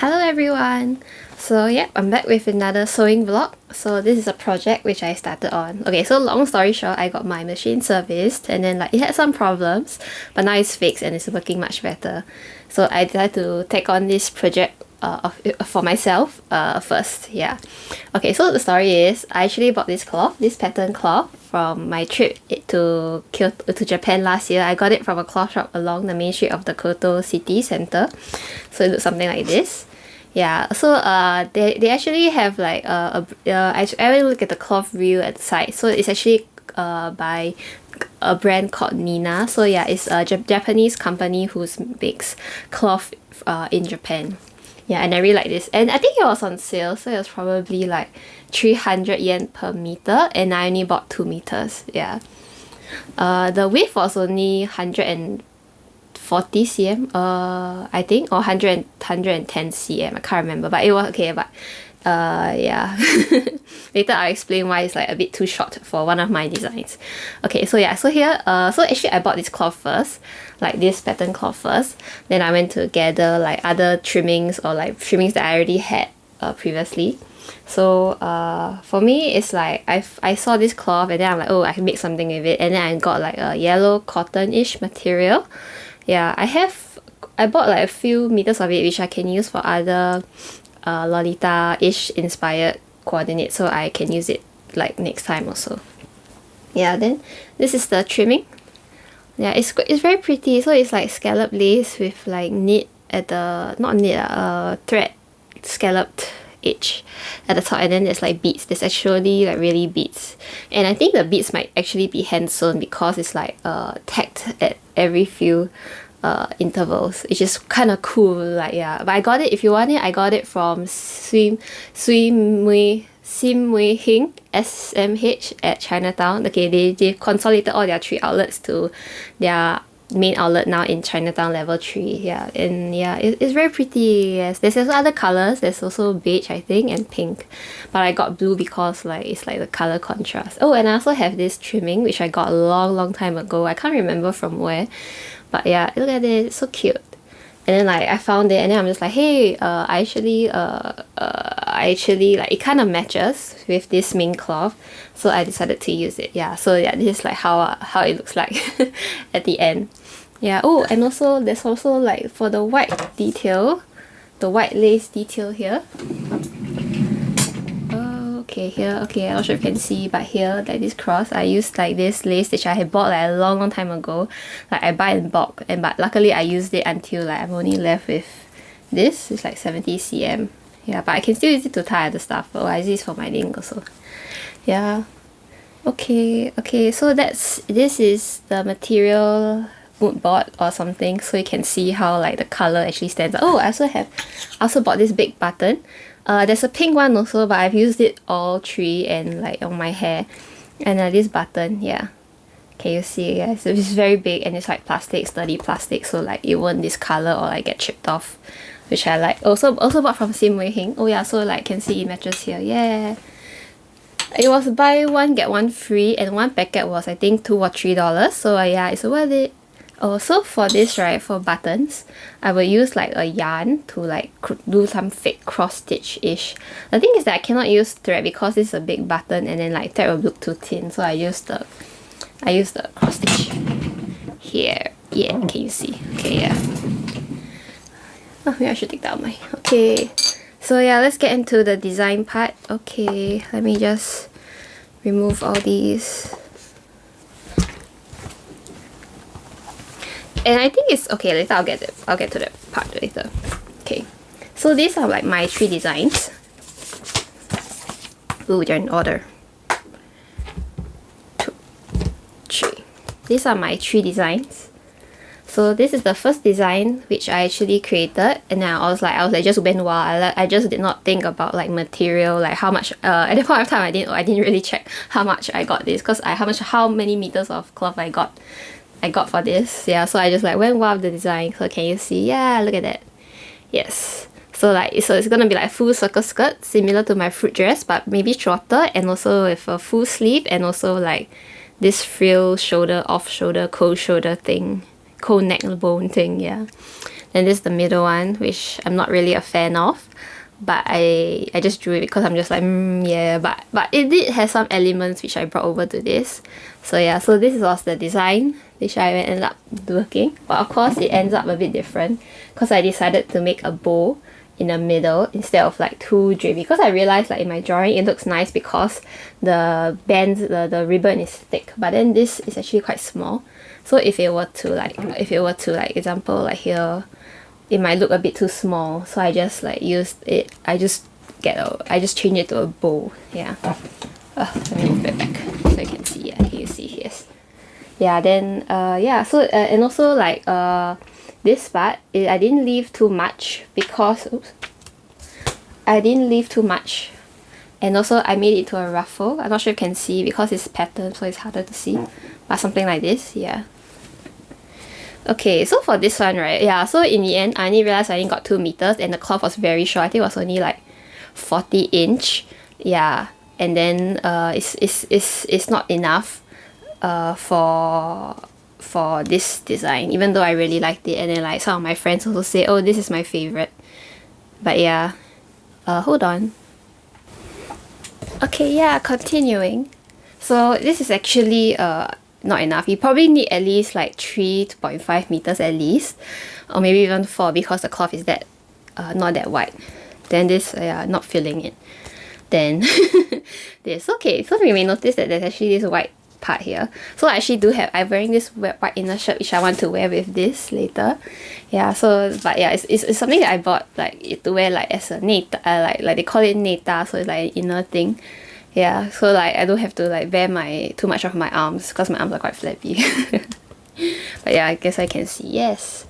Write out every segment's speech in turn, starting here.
Hello everyone! So yeah, I'm back with another sewing vlog. So this is a project which I started on. Okay, so long story short, I got my machine serviced and then like it had some problems, but now it's fixed and it's working much better. So I decided to take on this project for myself first. Yeah. Okay, so the story is I actually bought this cloth, this pattern cloth from my trip to Kyoto to Japan last year. I got it from a cloth shop along the main street of the Kyoto city center. So it looks something like this. Yeah, so they actually have like I really look at the cloth reel at the side. So it's actually by a brand called Nina. So yeah, it's a Japanese company who makes cloth in Japan. Yeah, and I really like this. And I think it was on sale, so it was probably like 300 yen per meter, and I only bought 2 meters. Yeah. The width was only 140 cm, I think, or 110 cm. I can't remember, but it was okay. But yeah. Later I'll explain why it's like a bit too short for one of my designs. Okay, so yeah, so here, so actually I bought this cloth first, like this pattern cloth first. Then I went to gather like other trimmings or like trimmings that I already had previously. So for me, it's like I saw this cloth and then I'm like, oh, I can make something with it. And then I got like a yellow cotton-ish material. Yeah, I bought like a few meters of it which I can use for other Lolita-ish inspired coordinates, so I can use it like next time also. Yeah, then this is the trimming. Yeah, it's very pretty. So it's like scallop lace with like knit at the thread scalloped edge at the top, and then there's like beads. There's actually like really beads, and I think the beads might actually be hand sewn because it's like tacked at every few intervals, which is kind of cool. Like, yeah, but I got it, if you want it, I got it from Sim Mui Hing SMH at Chinatown. Okay, they consolidated all their 3 outlets to their main outlet now in Chinatown level 3. Yeah, and yeah, it's very pretty. Yes, there's also other colors. There's also beige, I think, and pink, but I got blue because like it's like the color contrast. Oh, and I also have this trimming which I got a long time ago. I can't remember from where, but yeah, look at it, it's so cute. And then like I found it and then I'm just like, hey, I actually like it kind of matches with this main cloth, so I decided to use it. Yeah, so yeah, this is like how it looks like at the end. Yeah. Oh, and also there's also like for the white detail, the white lace detail here. Okay, here, okay, I'm not sure if you can see, but here, like this cross, I used like this lace which I had bought like a long time ago. Like I buy in bulk, but luckily I used it until like I'm only left with this. It's like 70 cm. Yeah, but I can still use it to tie other stuff. Oh, I use this for my link also. Yeah. Okay, so this is the material mood board or something, so you can see how like the color actually stands out. Oh, I also bought this big button. There's a pink one also, but I've used it all 3 and like on my hair. And this button, yeah. Can you see? Yeah, so it's very big and it's like plastic, sturdy plastic, so like it won't discolor or like get chipped off, which I like. Also bought from Sim Wei Hing. Oh yeah, so like can see it matches here. Yeah. It was buy one get one free, and one packet was I think $2 or $3. So yeah, it's worth it. Oh, so for this, right, for buttons, I will use like a yarn to like do some fake cross stitch-ish. The thing is that I cannot use thread because this is a big button and then like thread will look too thin, so I use the cross stitch here. Yeah, can you see? Okay, yeah. Oh, maybe I should take that out my... Okay, so yeah, let's get into the design part. Okay, let me just remove all these. And I think it's okay. Later I'll get to that part later. Okay, so these are like my 3 designs. Ooh, they're in order. 2, 3. These are my 3 designs. So this is the first design which I actually created, and then I was like just went wild. I just did not think about like material, like how much. At that point of time, I didn't really check how much I got this, because how many meters of cloth I got for this. Yeah, so I just like went wild with the design. So can you see? Yeah, look at that. Yes, so it's gonna be like full circle skirt, similar to my fruit dress, but maybe shorter, and also with a full sleeve, and also like this frill shoulder, off shoulder, cold shoulder thing, cold neck bone thing. Yeah, and this is the middle one, which I'm not really a fan of, but I just drew it because I'm just like yeah, but it did have some elements which I brought over to this. So yeah, so this was the design which I ended up working, but of course it ends up a bit different because I decided to make a bow in the middle instead of like two drapey, because I realized like in my drawing it looks nice because the band, the ribbon is thick, but then this is actually quite small. So if it were to like example like here, it might look a bit too small, so I just like used it, I just change it to a bow. Yeah. Let me move it back so you can see. Yeah, here you see, yes. Yeah, then yeah, so and also like this part, I didn't leave too much because I didn't leave too much, and also I made it to a ruffle. I'm not sure you can see because it's patterned, so it's harder to see, but something like this. Yeah. Okay, so for this one, right, yeah, so in the end I only realized I only got 2 meters and the cloth was very short. I think it was only like 40-inch. Yeah, and then it's not enough for this design, even though I really liked it, and then like some of my friends also say, oh, this is my favorite. But yeah, hold on. Okay, yeah, continuing. So this is actually not enough. You probably need at least like 3.5 meters at least, or maybe even 4 because the cloth is that not that wide. Then this, not filling it. Then this, okay, so you may notice that there's actually this white part here. So I actually I'm wearing this white inner shirt which I want to wear with this later. Yeah, so but yeah, it's something that I bought like to wear like as a neta, like they call it neta, so it's like an inner thing. Yeah, so like I don't have to like wear too much of my arms because my arms are quite flappy. But yeah, I guess I can see. Yes.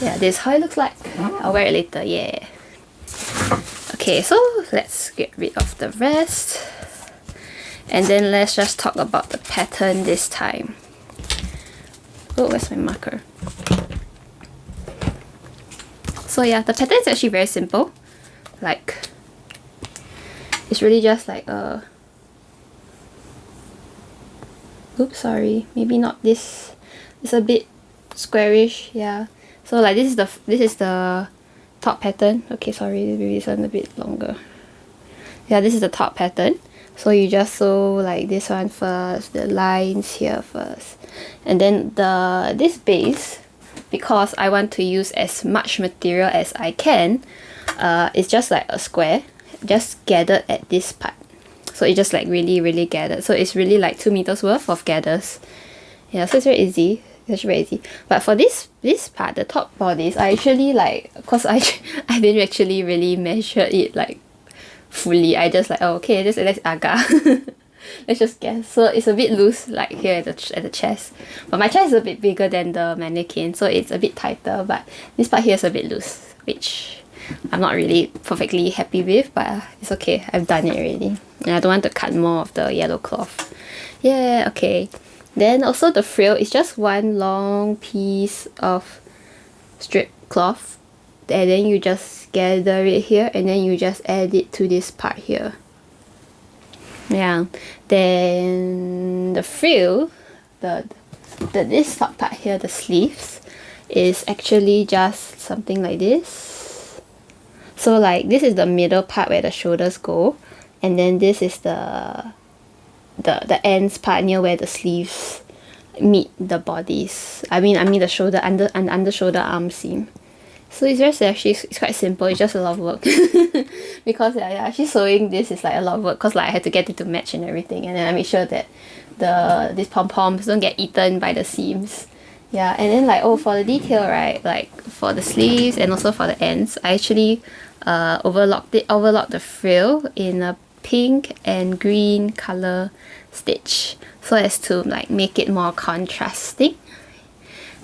Yeah, this is how it looks like. I'll wear it later. Yeah. Okay, so let's get rid of the rest. And then let's just talk about the pattern this time. Oh, where's my marker? So yeah, the pattern is actually very simple. Like, it's really just like a... Oops, sorry. Maybe not this. It's a bit squarish, yeah. So like this is the top pattern. Okay, sorry, maybe this one a bit longer. Yeah, this is the top pattern. So you just sew like this one first, the lines here first, and then this base, because I want to use as much material as I can, it's just like a square, just gathered at this part. So it just like really gathered. So it's really like 2 meters worth of gathers. Yeah, so it's very easy. It's very easy. But for this part, the top bodice, I actually like, cause I didn't actually really measure it like fully. I just like, oh, okay, let's aga. Let's just guess. So it's a bit loose like here at the chest, but my chest is a bit bigger than the mannequin, so it's a bit tighter, but this part here is a bit loose, which I'm not really perfectly happy with, but it's okay, I've done it already, and I don't want to cut more of the yellow cloth. Yeah, okay. Then also the frill is just one long piece of strip cloth, and then you just gather it here, and then you just add it to this part here. Yeah, then the frill, this top part here, the sleeves, is actually just something like this. So like this is the middle part where the shoulders go, and then this is the ends part near where the sleeves meet the bodies. I mean the shoulder under shoulder arm seam. So it's just actually, it's quite simple. It's just a lot of work because actually sewing this is like a lot of work, because like I had to get it to match and everything, and then I make sure that these pom-poms don't get eaten by the seams. Yeah, and then like, oh, for the detail, right, like for the sleeves and also for the ends, I actually overlocked the frill in a pink and green color stitch, so as to like make it more contrasting.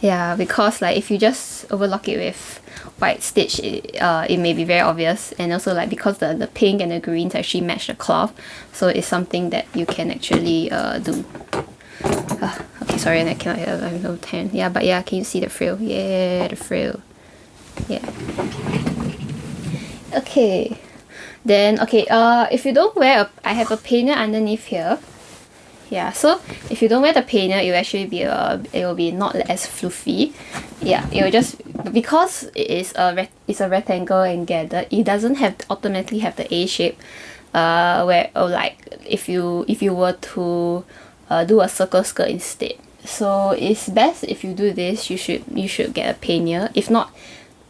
Yeah, because like if you just overlock it with white stitch, it may be very obvious, and also like because the pink and the greens actually match the cloth, so it's something that you can actually do. Okay, sorry, I cannot, I have no tan. Yeah, but yeah, can you see the frill? Yeah, the frill. Yeah. Okay. Then okay, if you don't wear I have a panel underneath here. Yeah, so if you don't wear the panel, it will actually be it will be not as fluffy. Yeah, it will just because it's a rectangle and gathered, it doesn't have automatically have the A shape. Where like if you were to do a circle skirt instead. So it's best if you do this. You should get a pannier. If not,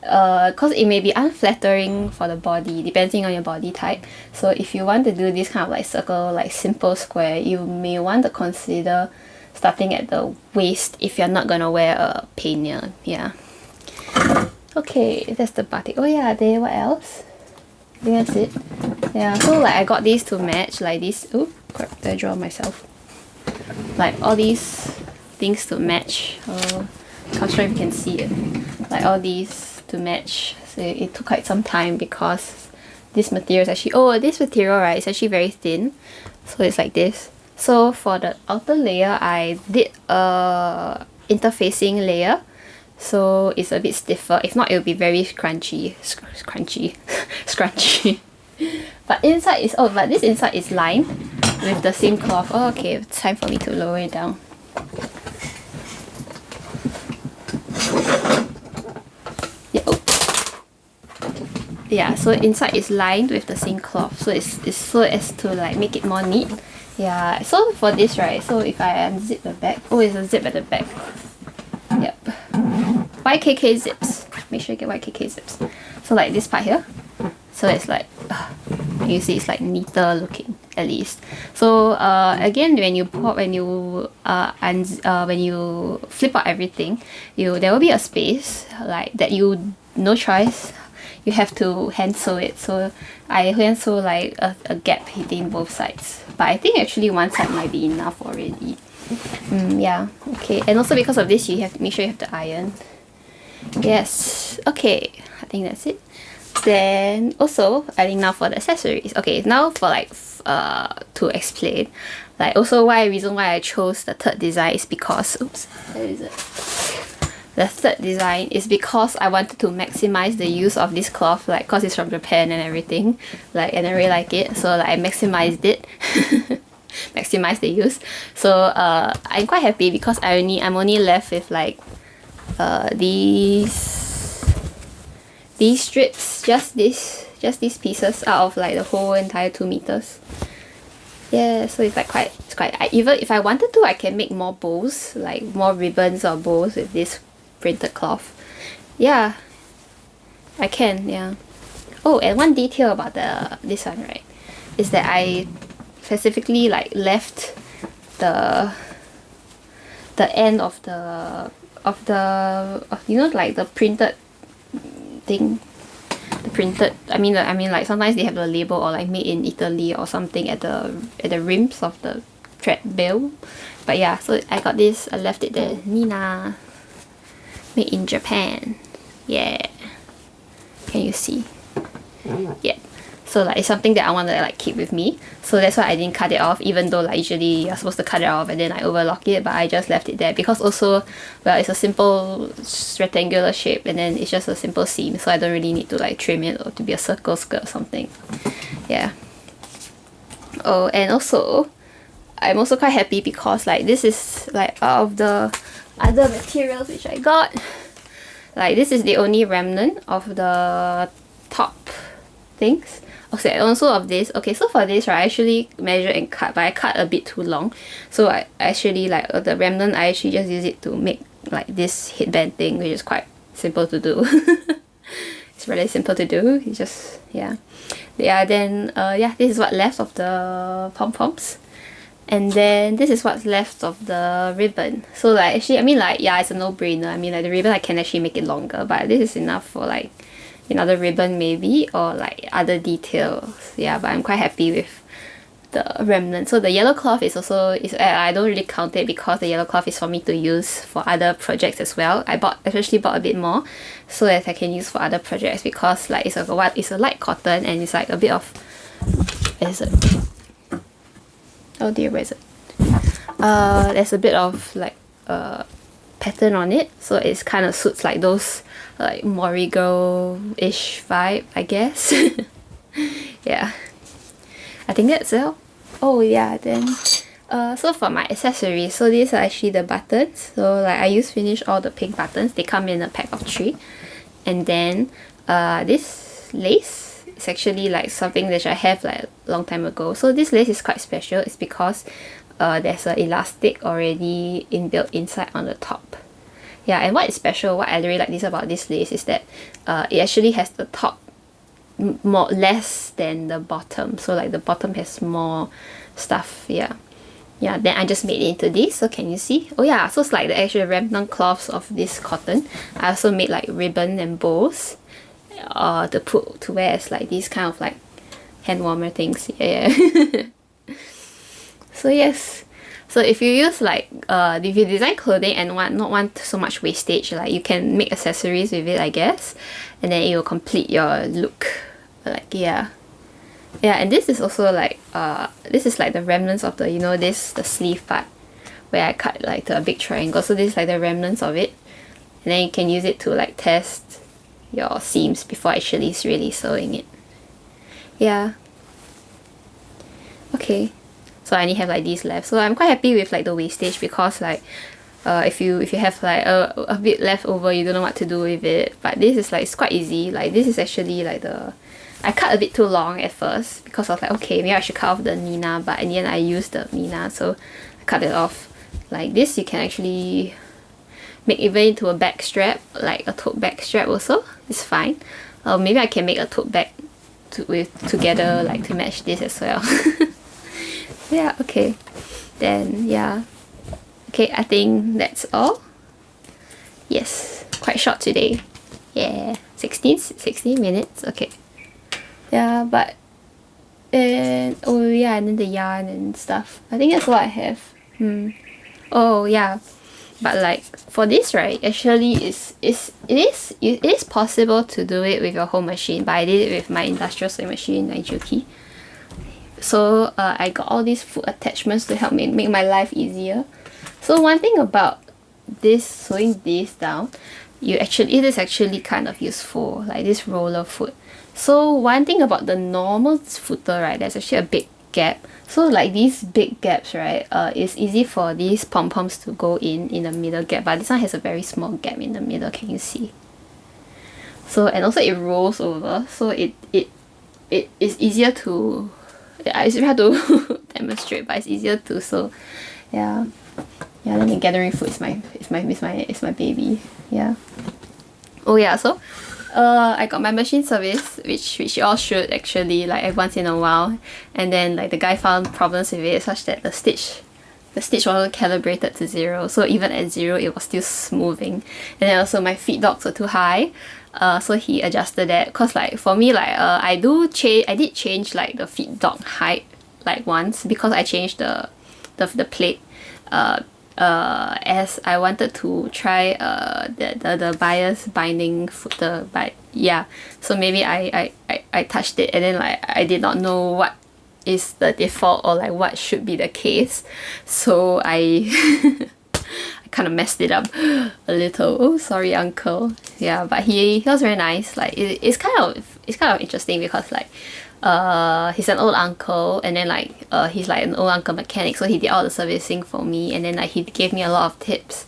because it may be unflattering for the body depending on your body type. So if you want to do this kind of like circle, like simple square, you may want to consider starting at the waist if you're not gonna wear a pannier. Yeah. Okay, that's the batik. Oh yeah, there. What else? I think that's it. Yeah, so like I got these to match, like this. Oh crap, I draw myself. Like all these things to match. I'm sure if you can see it. Like all these to match. So it took quite some time because this material is actually, this material, right, is actually very thin. So it's like this. So for the outer layer, I did a interfacing layer. So it's a bit stiffer. If not, it'll be very scrunchy. Scrunchy. But inside is, but this inside is lined with the same cloth. Oh, okay, it's time for me to lower it down. Yeah, yeah, so inside is lined with the same cloth. So it's so as to like make it more neat. Yeah, so for this, right, so if I unzip the back, it's a zip at the back. Yep. YKK zips. Make sure you get YKK zips. So like this part here. So it's like, you see it's like neater looking at least. So again, when you flip out everything, there will be a space like that. No choice. You have to hand sew it. So I hand sew like a gap between both sides. But I think actually one side might be enough already. Yeah. Okay. And also because of this, you have to make sure you have to iron. Yes. Okay. I think that's it. Then also I think now for the accessories. Okay, now for like to explain, like also reason why I chose the third design is because where is it? The third design is because I wanted to maximize the use of this cloth, like cause it's from Japan and everything, like, and I really like it, so like I maximized it. Maximize the use. So I'm quite happy because I'm only left with like these strips, just these pieces out of like the whole entire 2 meters. Yeah, so it's like even if I wanted to, I can make more bows, like more ribbons or bows with this printed cloth. Yeah, I can. Yeah. Oh, and one detail about this one, right, is that I specifically like left the end of the like the printed thing, I mean like sometimes they have the label or like made in Italy or something at the rims of the treadmill. But yeah, so I got this, I left it there. Nina, made in Japan. Yeah, can you see? Yeah, so like it's something that I want to like keep with me, so that's why I didn't cut it off, even though like usually you're supposed to cut it off and then I overlock it, but I just left it there because also, well, it's a simple rectangular shape and then it's just a simple seam, so I don't really need to like trim it or to be a circle skirt or something. Yeah. Oh, and also I'm also quite happy because like this is like out of the other materials which I got, like this is the only remnant of the top things. Okay, also of this. Okay, so for this, right, I actually measured and cut, but I cut a bit too long. So I actually like the remnant, I actually just use it to make like this headband thing, which is quite simple to do. It's really simple to do. It's just, yeah. Then this is what left of the pom-poms. And then this is what's left of the ribbon. So like actually, I mean like, yeah, it's a no-brainer. I mean like the ribbon I can actually make it longer, but this is enough for like another ribbon maybe, or like other details. Yeah, but I'm quite happy with the remnant. So the yellow cloth is also, I don't really count it because the yellow cloth is for me to use for other projects as well. I especially bought a bit more so that I can use for other projects because like it's a light cotton and it's like a bit of, where is it? Oh dear, where is it? There's a bit of like pattern on it, so it's kind of suits like those like Mori girl-ish vibe, I guess. Yeah, I think that's it. Oh yeah, then So for my accessories, so these are actually the buttons. So like I finish all the pink buttons. They come in a pack of 3. And then this lace is actually like something that I have like a long time ago. So this lace is quite special. It's because there's an elastic already inbuilt inside on the top. Yeah, and what is special, what I really like this about this lace is that it actually has the top less than the bottom. So like the bottom has more stuff. Yeah. Yeah, then I just made it into this. So can you see? Oh yeah, so it's like the actual remnant cloths of this cotton. I also made like ribbon and bows to put to wear as like these kind of like hand warmer things. Yeah. So yes. So if you use like if you design clothing and not want so much wastage, like you can make accessories with it, I guess, and then it will complete your look. Like yeah. Yeah, and this is also like this is like the remnants of the the sleeve part where I cut like to a big triangle. So this is like the remnants of it, and then you can use it to like test your seams before actually really sewing it. Yeah. Okay. So I only have like these left. So I'm quite happy with like the wastage because like if you have like a bit left over, you don't know what to do with it. But this is like it's quite easy. Like this is actually like I cut a bit too long at first because I was like, okay, maybe I should cut off the Nina, but in the end I used the Nina, so I cut it off. Like this, you can actually make even into a back strap, like a tote bag strap also. It's fine. Maybe I can make a tote bag together, like to match this as well. Yeah, okay. Then yeah. Okay, I think that's all. Yes, quite short today. Yeah, 16 minutes. Okay. Yeah, but oh yeah, and then the yarn and stuff. I think that's what I have. Oh yeah, but like for this, right? Actually, it is possible to do it with your home machine, but I did it with my industrial sewing machine, Naijuki. So I got all these foot attachments to help me make my life easier. So one thing about this sewing this down, it is actually kind of useful, like this roller foot. So one thing about the normal footer, right, there's actually a big gap. So like these big gaps, right, it's easy for these pom-poms to go in the middle gap, but this one has a very small gap in the middle. Can you see? So and also it rolls over, so it is easier to. It's hard to demonstrate, but it's easier to. So yeah. Then the gathering foot is my baby. Yeah. Oh yeah, so I got my machine service, which you all should actually, like once in a while, and then like the guy found problems with it such that the stitch wasn't calibrated to 0, so even at 0 it was still smoothing. And then also my feet dogs were too high, so he adjusted that. Because like for me, like I did change like the feet dog height like once, because I changed the plate as I wanted to try the bias binding footer, but yeah, so maybe I touched it and then like I did not know what is the default or like what should be the case, so I I kind of messed it up a little. Oh, sorry uncle. Yeah, but he was very nice. Like it's kind of interesting because like he's an old uncle, and then like he's like an old uncle mechanic, so he did all the servicing for me, and then like he gave me a lot of tips,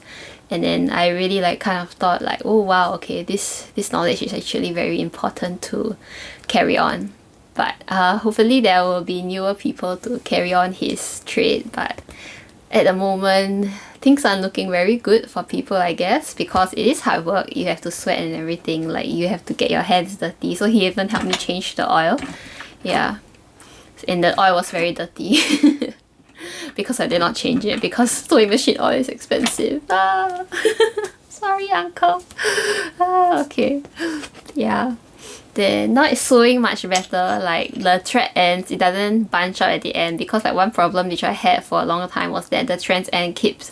and then I really like kind of thought like, oh wow, okay, this knowledge is actually very important to carry on. But hopefully there will be newer people to carry on his trade, but at the moment things aren't looking very good for people, I guess, because it is hard work. You have to sweat and everything, like you have to get your hands dirty, so he even helped me change the oil. Yeah, and the oil was very dirty because I did not change it because sewing machine oil is expensive. Sorry uncle. Okay, yeah. Then now it's sewing much better. Like the thread ends, it doesn't bunch out at the end, because like one problem which I had for a long time was that the thread end keeps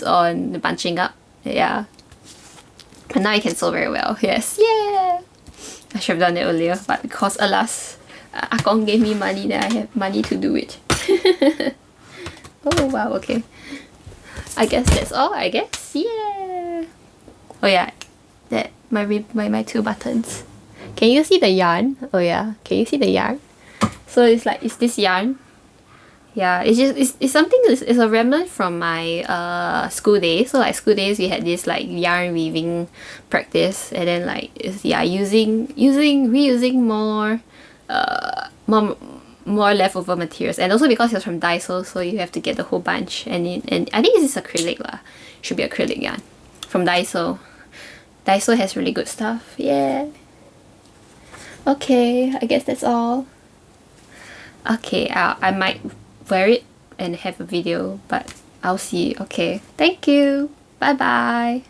on bunching up. Yeah, but now I can sew very well. Yes, yeah. I should have done it earlier, but because alas, Akong gave me money, then I have money to do it. Oh wow, okay. I guess that's all. I guess, yeah. Oh yeah, that my 2 buttons. Can you see the yarn? Oh yeah, can you see the yarn? So it's like, it's this yarn. Yeah, it's something it's a remnant from my school days. So like school days we had this like yarn weaving practice, and then like it's, yeah, reusing more leftover materials, and also because it's from Daiso, so you have to get the whole bunch, and I think this is acrylic lah. Should be acrylic yarn from Daiso. Daiso has really good stuff. Yeah. Okay, I guess that's all. Okay, I might wear it and have a video, but I'll see. Okay, thank you. Bye bye.